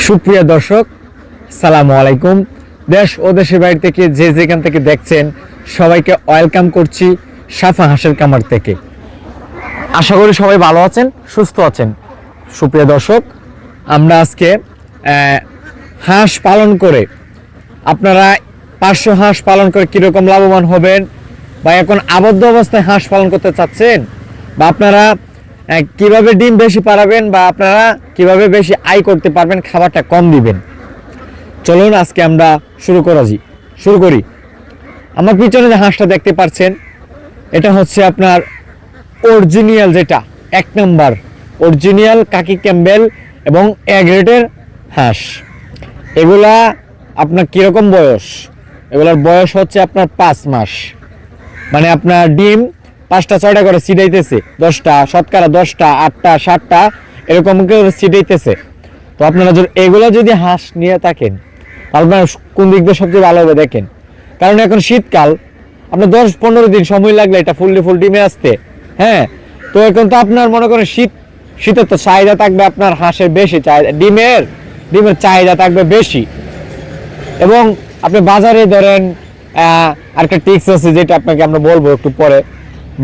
সুপ্রিয় দর্শক, সালামু আলাইকুম। দেশ ও দেশের বাইরে থেকে যে যেখান থেকে দেখছেন সবাইকে ওয়েলকাম করছি সাফা হাঁসের কামার থেকে। আশা করি সবাই ভালো আছেন, সুস্থ আছেন। সুপ্রিয় দর্শক, আমরা আজকে হাঁস পালন করে আপনারা 500 হাঁস পালন করে কীরকম লাভবান হবেন, বা এখন আবদ্ধ অবস্থায় হাঁস পালন করতে চাচ্ছেন, বা আপনারা কিভাবে ডিম বেশি পারাবেন, বা আপনারা কিভাবে বেশি আয় করতে পারবেন, খাবারটা কম দিবেন, চলুন আজকে আমরা শুরু করি। আমার পিছনে যে হাঁসটা দেখতে পাচ্ছেন, এটা হচ্ছে আপনার অরিজিনাল, যেটা 1 নম্বর অরিজিনাল কাকি ক্যাম্বেল এবং এ গ্রেডের হাঁস। এগুলা আপনার কীরকম বয়স? এগুলার বয়স হচ্ছে আপনার 5 মাস। মানে আপনার ডিম 5টা 6টা করে ছিটাইতেছে, 10টা শতকরা 10টা 8টা 7টা এরকম করে ছিটাইতেছে। তো আপনারা এগুলো যদি হাঁস নিয়ে থাকেন, আপনার কোন দিক দিয়ে সবচেয়ে ভালো হবে দেখেন। কারণ এখন শীতকাল, আপনার 10-15 দিন সময় লাগলে এটা ফুল ডিমে আসতে। হ্যাঁ, তো এখন তো আপনার মনে করেন শীতের তো চাহিদা থাকবে, আপনার হাঁসের বেশি চাহিদা, ডিমের চাহিদা থাকবে বেশি। এবং আপনি বাজারে ধরেন আরেকটা টিপস আছে, যেটা আপনাকে আমরা বলবো একটু পরে।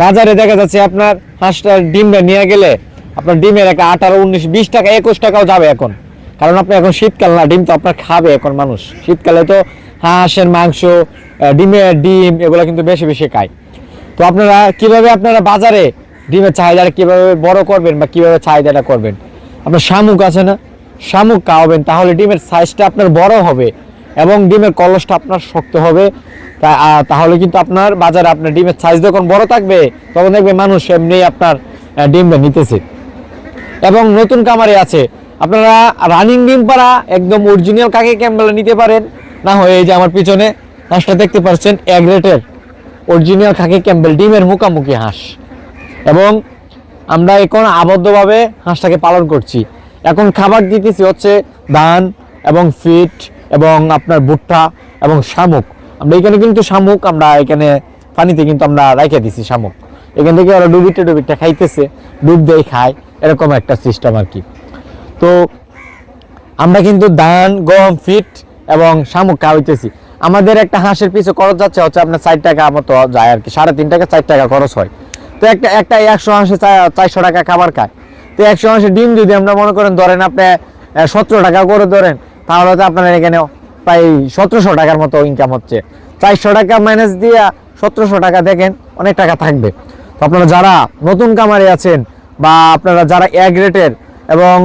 বাজারে দেখা যাচ্ছে আপনার হাঁসটার ডিমটা নিয়ে গেলে আপনার ডিমের একটা 18, 19, 20 টাকা 21 টাকাও যাবে এখন। কারণ আপনি এখন শীতকাল না, ডিম তো আপনার খাবে এখন মানুষ। শীতকালে তো হাঁসের মাংস, ডিম এগুলো কিন্তু বেশি বেশি খায়। তো আপনারা কিভাবে বাজারে ডিমের চাহিদাটা কিভাবে বড় করবেন, বা কিভাবে চাহিদাটা করবেন? আপনার শামুক আছে না, শামুক খাওয়াবেন, তাহলে ডিমের সাইজটা আপনার বড় হবে এবং ডিমের কলসটা আপনার শক্ত হবে। তাহলে কিন্তু আপনার বাজারে আপনার ডিমের সাইজ যখন বড় থাকবে, তখন দেখবে মানুষ এমনি আপনার ডিমটা নিতেছে। এবং নতুন কামারে আছে, আপনারা রানিং ডিম পাড়া একদম অরিজিনাল কাকি ক্যাম্বেল নিতে পারেন। না হয় এই যে আমার পিছনে হাঁসটা দেখতে পাচ্ছেন, এ গ্রেডের অরিজিনাল কাকি ক্যাম্বেল ডিমের মুখামুখি হাঁস। এবং আমরা এখন আবদ্ধভাবে হাঁসটাকে পালন করছি। এখন খাবার দিতেছি হচ্ছে ধান এবং ফিট এবং আপনার ভুট্টা এবং শামুক। আমরা এখানে কিন্তু শামুক আমরা এখানে পানিতে কিন্তু আমরা রেখে দিছি শামুক। এখান থেকে ওরা ডুবিটা খাইতেছে, ডুব দিয়ে খায়, এরকম একটা সিস্টেম আর কি। তো আমরা কিন্তু ধান, গম, ফিট এবং শামুক খাওয়াইতেছি। আমাদের একটা হাঁসের পিছু খরচ যাচ্ছে হচ্ছে আপনার 4 টাকা মতো যায় আর কি, 3.5 টাকা 4 টাকা খরচ হয়। তো একটা 100 হাঁসে 400 টাকা খাবার খায়। তো 100 হাঁসের ডিম যদি আমরা মনে করেন ধরেন আপনি 17 টাকা করে ধরেন, তাহলে তো আপনার এখানে প্রায় 1700 টাকার মতো ইনকাম হচ্ছে। 400 টাকা মাইনাস দিয়ে 1700 টাকা দেখেন, অনেক টাকা থাকবে। তো আপনারা যারা নতুন কামারে আছেন, বা আপনারা যারা এ গ্রেডের এবং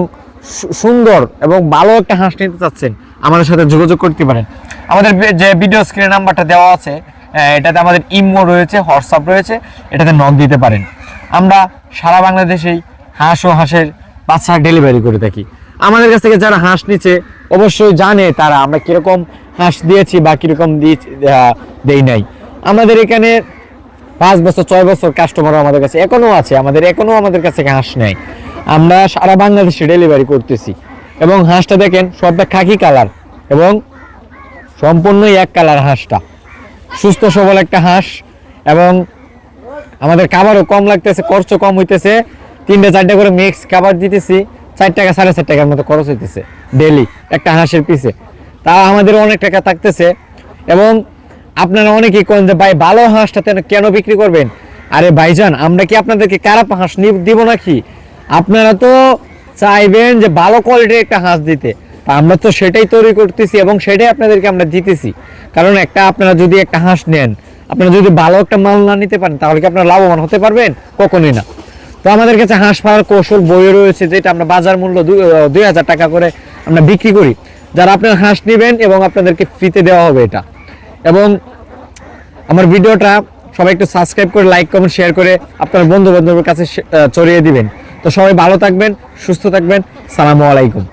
সুন্দর এবং ভালো একটা হাঁস নিতে চাচ্ছেন, আমাদের সাথে যোগাযোগ করতে পারেন। আমাদের যে ভিডিও স্ক্রিনে নাম্বারটা দেওয়া আছে, এটাতে আমাদের ইমো রয়েছে, হোয়াটসঅ্যাপ রয়েছে, এটাতে নক দিতে পারেন। আমরা সারা বাংলাদেশেই হাঁস ও হাঁসের বাচ্চা ডেলিভারি করে থাকি। আমাদের কাছ থেকে যারা হাঁস নিচ্ছে অবশ্যই জানে তারা আমরা কীরকম হাঁস দিয়েছি বা কীরকম দেই নাই। আমাদের এখানে 5 বছর 6 বছর কাস্টমারও আমাদের কাছে এখনও আছে, আমাদের কাছে হাঁস নেয়। আমরা সারা বাংলাদেশে ডেলিভারি করতেছি। এবং হাঁসটা দেখেন, সবটা খাকি কালার এবং সম্পূর্ণই এক কালার হাঁসটা। সুস্থ সবল একটা হাঁস। এবং আমাদের খাবারও কম লাগতেছে, খরচও কম হইতেছে। 3-4টা করে মিক্স খাবার দিতেছি, 4 টাকা 4.5 টাকার মতো খরচ হইতেছে ডেলি একটা হাঁসের পিছে। তা আমাদের অনেক টাকা থাকতেছে। এবং আপনারা অনেকেই কোন যে ভাই ভালো হাঁসটা কেন বিক্রি করবেন? আরে ভাইজান, আমরা কি আপনাদেরকে খারাপ হাঁস দিব নাকি? আপনারা তো চাইবেন যে ভালো কোয়ালিটির একটা হাঁস দিতে, তা আমরা তো সেটাই তৈরি করতেছি এবং সেটাই আপনাদেরকে আমরা দিতেছি। কারণ আপনারা যদি একটা হাঁস নেন, আপনারা যদি ভালো একটা মাল না নিতে পারেন, তাহলে কি আপনারা লাভবান হতে পারবেন? কখনোই না। তো আমাদের কাছে হাঁস পাওয়ার কৌশল বই রয়েছে, যেটা আমরা বাজার মূল্য 2000 টাকা করে আমরা বিক্রি করি। যারা আপনার হাঁস নেবেন এবং আপনাদেরকে ফ্রিতে দেওয়া হবে এটা। এবং আমার ভিডিওটা সবাই একটু সাবস্ক্রাইব করে, লাইক, কমেন্ট, শেয়ার করে আপনার বন্ধু বান্ধবের কাছে ছড়িয়ে দিবেন। তো সবাই ভালো থাকবেন, সুস্থ থাকবেন। সালামু আলাইকুম।